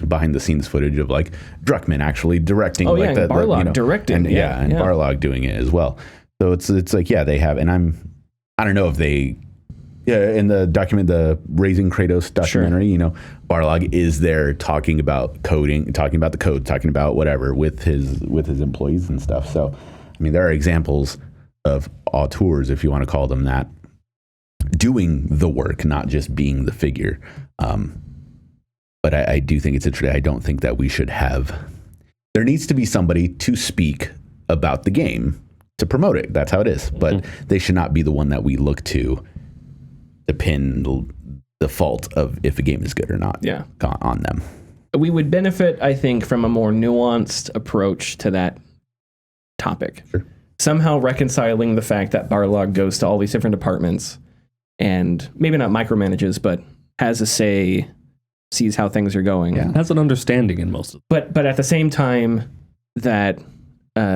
behind the scenes footage of like Druckmann actually directing. Oh, yeah, and Barlog, you know, directing. And, and Barlog doing it as well. So it's like, yeah, they have, and I don't know if they, in the document, the Raising Kratos documentary, you know, Barlog is there talking about coding, talking about the code, talking about whatever with his employees and stuff. So, I mean, there are examples of auteurs, if you want to call them that, doing the work, not just being the figure. But I do think it's interesting. I don't think that we should have... There needs to be somebody to speak about the game to promote it. That's how it is. But they should not be the one that we look to pin the fault of if a game is good or not on them. We would benefit, I think, from a more nuanced approach to that topic. Sure. Somehow reconciling the fact that Barlog goes to all these different departments and maybe not micromanages, but has a say... sees how things are going. Yeah. Has an understanding in most of them. But at the same time that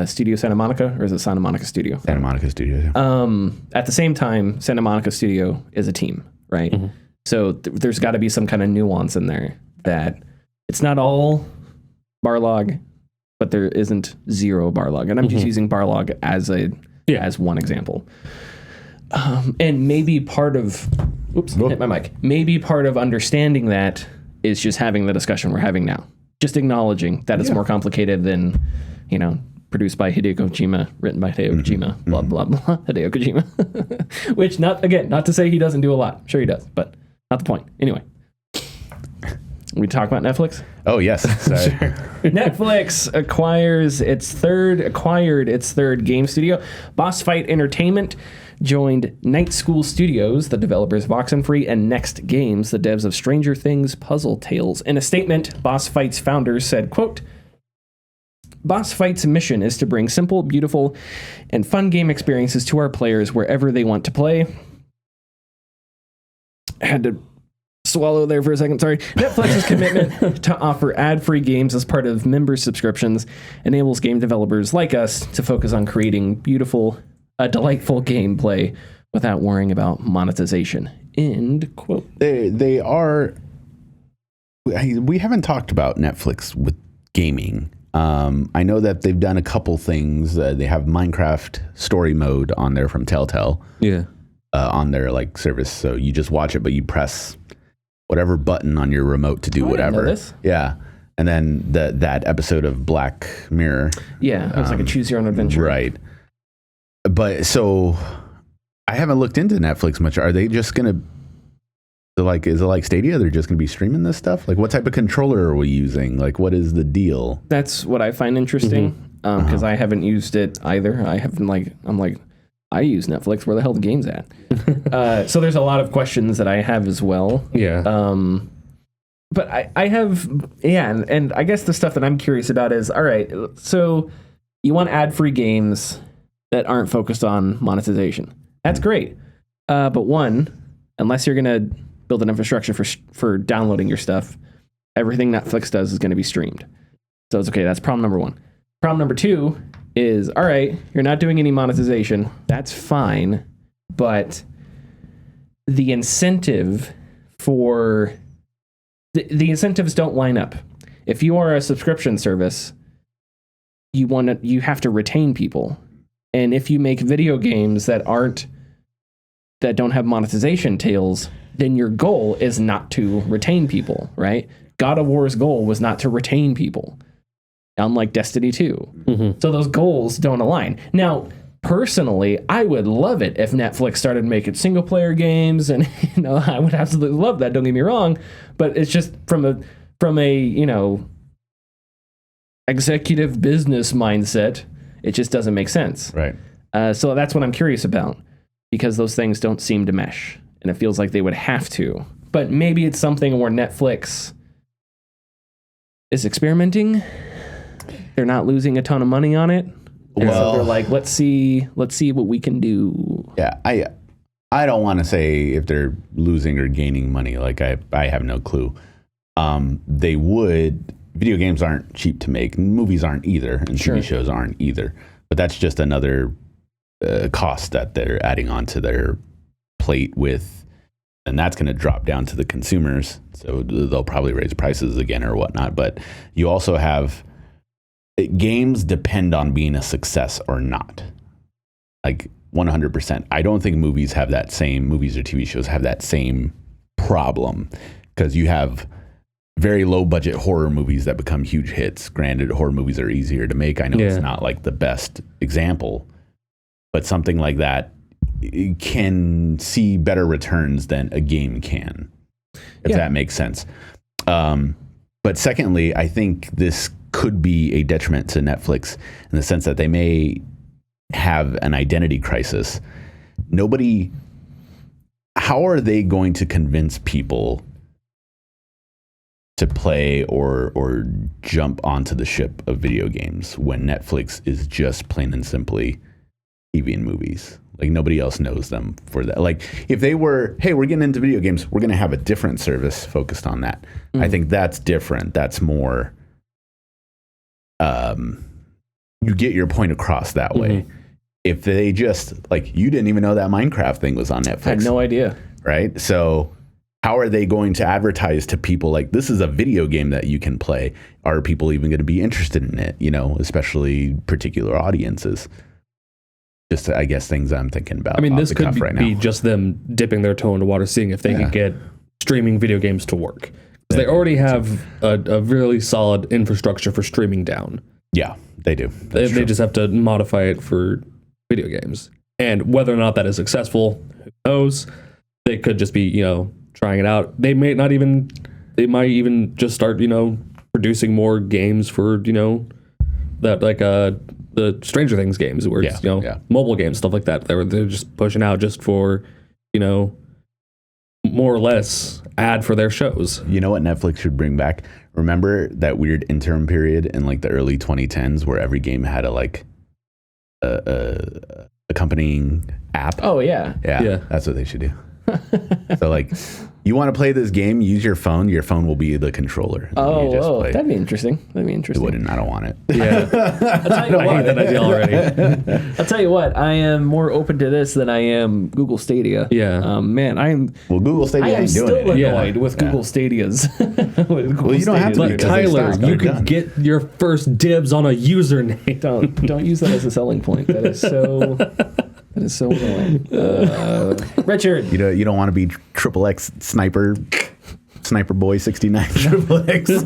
Studio Santa Monica, or is it Santa Monica Studio? Santa Monica Studio, yeah. At the same time, Santa Monica Studio is a team, right? Mm-hmm. So there's got to be some kind of nuance in there that it's not all Barlog, but there isn't zero Barlog. And I'm just using Barlog as as one example. And maybe part of... Oops, hit my mic. Maybe part of understanding that is just having the discussion we're having now. Just acknowledging that it's more complicated than, you know, produced by Hideo Kojima, written by Hideo Kojima, blah, blah, blah, Hideo Kojima. Which, not to say he doesn't do a lot. Sure he does, but not the point. Anyway. We talk about Netflix? Oh, yes. Sorry. Netflix acquired its third game studio, Boss Fight Entertainment, joined Night School Studios, the developers of Oxenfree, and Next Games, the devs of Stranger Things Puzzle Tales. In a statement, Boss Fight's founders said, quote, Boss Fight's mission is to bring simple, beautiful, and fun game experiences to our players wherever they want to play. I had to swallow there for a second, sorry. Netflix's commitment to offer ad-free games as part of member subscriptions enables game developers like us to focus on creating beautiful, delightful gameplay without worrying about monetization. End quote. They are... We haven't talked about Netflix with gaming. I know that they've done a couple things. They have Minecraft story mode on there from Telltale. Yeah. On their like service, so you just watch it, but you press whatever button on your remote to do whatever. I didn't know this. Yeah, and then that episode of Black Mirror. Yeah, it was like a choose your own adventure. Right. But so I haven't looked into Netflix much. Are they just gonna is it like Stadia? They're just gonna be streaming this stuff? Like, what type of controller are we using? Like, what is the deal? That's what I find interesting, because I haven't used it either. I use Netflix. Where the hell are the games at? So there's a lot of questions that I have as well. Yeah. But I have, and I guess the stuff that I'm curious about is, all right, so you want ad-free games that aren't focused on monetization. That's great. But one, unless you're going to build an infrastructure for downloading your stuff, everything Netflix does is going to be streamed. So it's okay. That's problem number one. Problem number two is, all right, you're not doing any monetization. That's fine. But the incentive for the incentives don't line up. If you are a subscription service, you have to retain people. And if you make video games that don't have monetization tails, then your goal is not to retain people, right? God of War's goal was not to retain people, unlike Destiny 2. Mm-hmm. So those goals don't align. Now, personally, I would love it if Netflix started making single player games, and I would absolutely love that. Don't get me wrong, but it's just from a executive business mindset, it just doesn't make sense. Right. So that's what I'm curious about, because those things don't seem to mesh, and it feels like they would have to. But maybe it's something where Netflix is experimenting. They're not losing a ton of money on it. And so they're like, let's see what we can do. Yeah, I don't want to say if they're losing or gaining money. Like, I have no clue. They would. Video games aren't cheap to make. Movies aren't either, and TV shows aren't either. But that's just another cost that they're adding onto their plate with, and that's going to drop down to the consumers. So they'll probably raise prices again or whatnot. But you also have games depend on being a success or not. Like 100%. I don't think movies or TV shows have that same problem, because you have very low budget horror movies that become huge hits. Granted, horror movies are easier to make. I know it's not like the best example, but something like that can see better returns than a game can, if that makes sense. But secondly, I think this could be a detriment to Netflix in the sense that they may have an identity crisis. How are they going to convince people to play or jump onto the ship of video games when Netflix is just plain and simply TV and movies? Like, nobody else knows them for that. Like, if they were, hey, we're getting into video games, we're going to have a different service focused on that. Mm-hmm. I think that's different. That's more, you get your point across that way. Mm-hmm. If they just, like, you didn't even know that Minecraft thing was on Netflix. I had no idea. Right? So how are they going to advertise to people like, this is a video game that you can play? Are people even going to be interested in it? Especially particular audiences. Just, I guess, things I'm thinking about. I mean, this could be just them dipping their toe in the water, seeing if they could get streaming video games to work. Because they already have a really solid infrastructure for streaming down. Yeah, they do. They just have to modify it for video games. And whether or not that is successful, who knows? They could just be, trying it out. They might even just start, producing more games for, that, like, the Stranger Things games, where it's, mobile games, stuff like that. They're just pushing out just for, more or less ad for their shows. You know what Netflix should bring back? Remember that weird interim period in like the early 2010s where every game had a accompanying app? Oh yeah. Yeah. That's what they should do. So like, you want to play this game, use your phone. Your phone will be the controller. That'd be interesting. It wouldn't. I don't want it. Yeah. I'll tell you I hate that idea already. I'll tell you what. I am more open to this than I am Google Stadia. Yeah. Man, Google Stadia ain't doing still it. annoyed with Google Stadia's. Well, you don't have to. But Tyler, you could get your first dibs on a username. Don't use that as a selling point. That is so. That is so annoying. Richard. You don't want to be XXX sniper boy 69 XXX.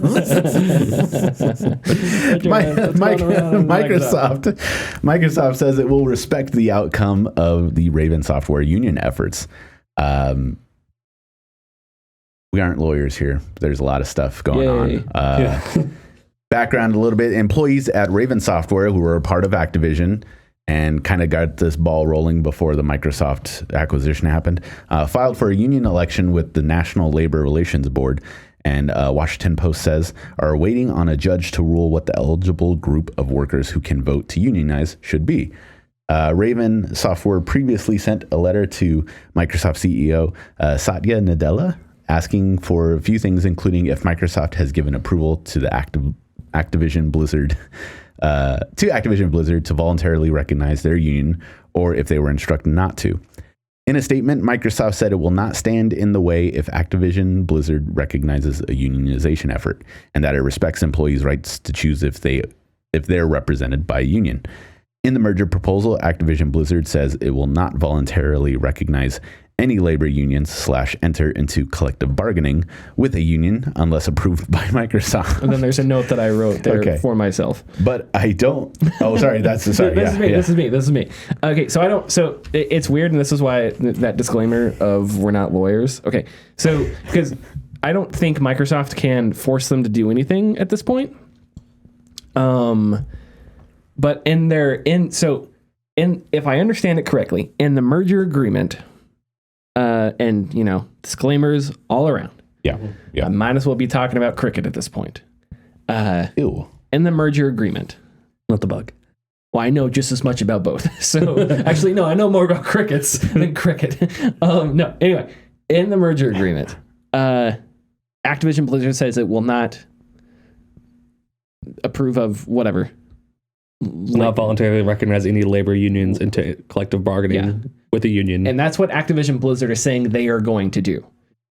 Microsoft says it will respect the outcome of the Raven Software union efforts. We aren't lawyers here. There's a lot of stuff going on. Background a little bit. Employees at Raven Software who were a part of Activision and kind of got this ball rolling before the Microsoft acquisition happened, filed for a union election with the National Labor Relations Board, and Washington Post says, are waiting on a judge to rule what the eligible group of workers who can vote to unionize should be. Raven Software previously sent a letter to Microsoft CEO Satya Nadella asking for a few things, including if Microsoft has given approval to the Activision Blizzard to voluntarily recognize their union, or if they were instructed not to. In a statement, Microsoft said it will not stand in the way if Activision Blizzard recognizes a unionization effort, and that it respects employees' rights to choose if they're represented by a union. In the merger proposal, Activision Blizzard says it will not voluntarily recognize any labor unions / enter into collective bargaining with a union unless approved by Microsoft. And then there's a note that I wrote there for myself. But I don't. Oh, sorry. This is me. Okay, so I don't. So it's weird, and this is why that disclaimer of we're not lawyers. Okay, so because I don't think Microsoft can force them to do anything at this point. But if I understand it correctly, in the merger agreement. And disclaimers all around. Yeah. I might as well be talking about cricket at this point. Ew. In the merger agreement, Not the bug. well, I know just as much about both. So actually, no, I know more about crickets than cricket. No, anyway, in the merger agreement, Activision Blizzard says it will not approve of whatever. Not voluntarily recognize any labor unions into collective bargaining with a union. And that's what Activision Blizzard is saying they are going to do.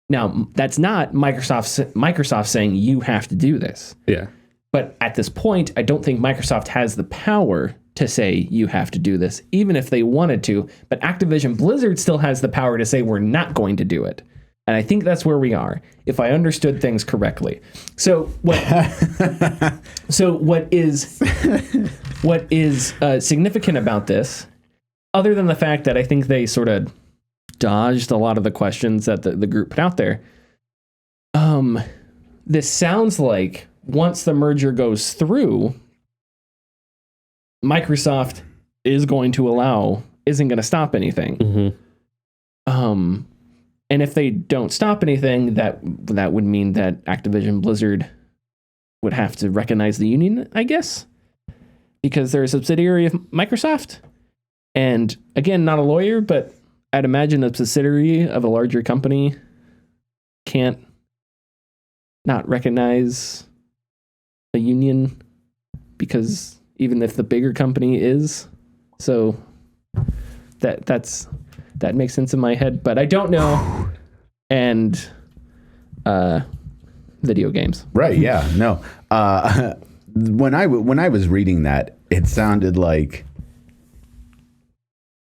Now, that's not Microsoft saying you have to do this. Yeah. But at this point, I don't think Microsoft has the power to say you have to do this, even if they wanted to. But Activision Blizzard still has the power to say we're not going to do it. And I think that's where we are, if I understood things correctly. So what is significant about this, other than the fact that I think they sort of dodged a lot of the questions that the group put out there, this sounds like once the merger goes through, Microsoft isn't going to stop anything. Mm-hmm. And if they don't stop anything, that would mean that Activision Blizzard would have to recognize the union, I guess, because they're a subsidiary of Microsoft. And again, not a lawyer, but I'd imagine a subsidiary of a larger company can't not recognize a union, because even if the bigger company is, so that makes sense in my head, but I don't know. And video games, right? Yeah, no. When I was reading that, it sounded like,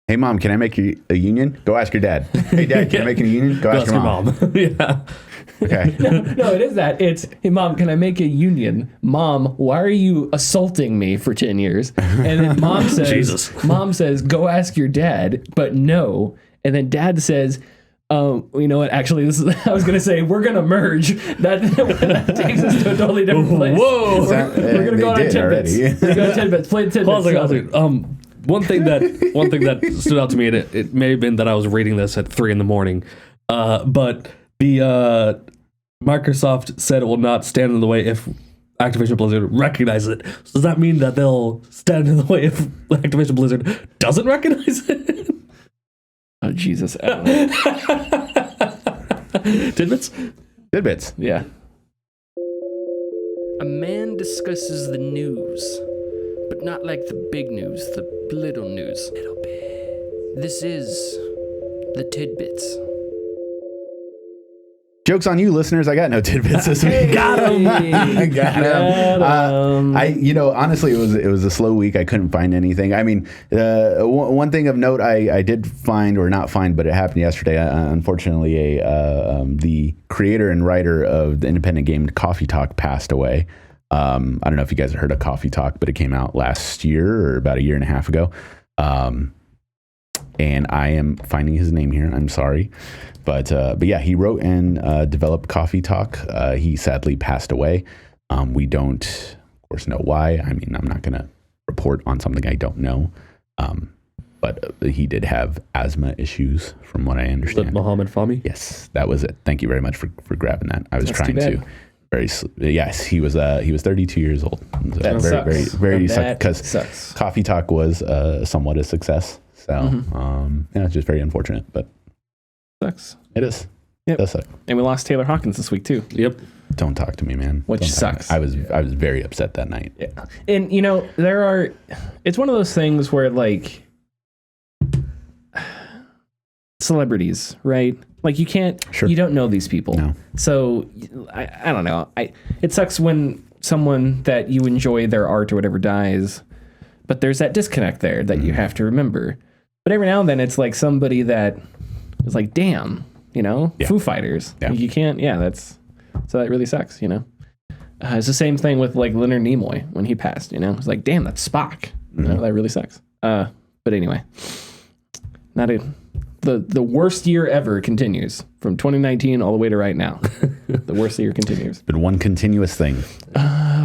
"Hey mom, can I make you a union? Go ask your dad. Hey dad, can I make a union? Go ask your mom." Yeah. Okay. No, it is that. It's, "Hey mom, can I make a union? Mom, why are you assaulting me for 10 years? And then mom says, Jesus. Mom says, go ask your dad, but no. And then dad says, You know what? Actually, I was gonna say we're gonna merge. That takes us to a totally different place. Whoa! We're gonna go on Tidbits. We're gonna go on Tidbits. Play Tidbits. One thing that stood out to me, and it may have been that I was reading this at 3 a.m. But the Microsoft said it will not stand in the way if Activision Blizzard recognizes it. So does that mean that they'll stand in the way if Activision Blizzard doesn't recognize it? Oh, Jesus. Tidbits? Tidbits. Yeah. A man discusses the news, but not like the big news, the little news. Little bit. This is the Tidbits. Joke's on you, listeners. I got no tidbits this week. Got him. I got him. Honestly, it was a slow week. I couldn't find anything. I mean, one thing of note I did find, or not find, but it happened yesterday. Unfortunately, the creator and writer of the independent game Coffee Talk passed away. I don't know if you guys have heard of Coffee Talk, but it came out last year or about a year and a half ago. And I am finding his name here. I'm sorry. But yeah, he wrote and developed Coffee Talk. He sadly passed away. We don't, of course, know why. I mean, I'm not going to report on something I don't know. But he did have asthma issues, from what I understand. Mohammed Fahmy? Yes, that was it. Thank you very much for grabbing that. I was trying to. Yes, he was 32 years old. That sucks. Very because Coffee Talk was somewhat a success. So yeah, it's just very unfortunate, but sucks. It is. Yep. It does suck. And we lost Taylor Hawkins this week too. Yep. Don't talk to me, man. Which sucks. I was very upset that night. Yeah. And it's one of those things where like celebrities, right? Like you don't know these people. No. So I don't know. It sucks when someone that you enjoy their art or whatever dies, but there's that disconnect there that you have to remember. But every now and then it's like somebody that is like, damn, Foo Fighters. Yeah. You can't, so that really sucks, It's the same thing with like Leonard Nimoy when he passed, It's like, damn, that's Spock. That really sucks. But anyway, the worst year ever continues from 2019 all the way to right now. The worst year continues. Been one continuous thing.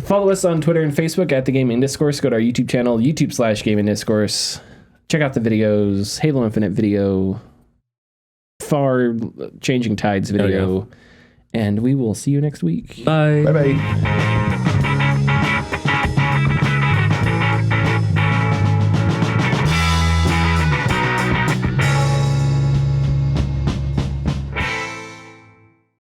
Follow us on Twitter and Facebook at The Gaming Discourse. Go to our YouTube channel, YouTube/Gaming Discourse. Check out the videos, Halo Infinite video, Far Changing Tides video, and we will see you next week. Bye. Bye-bye.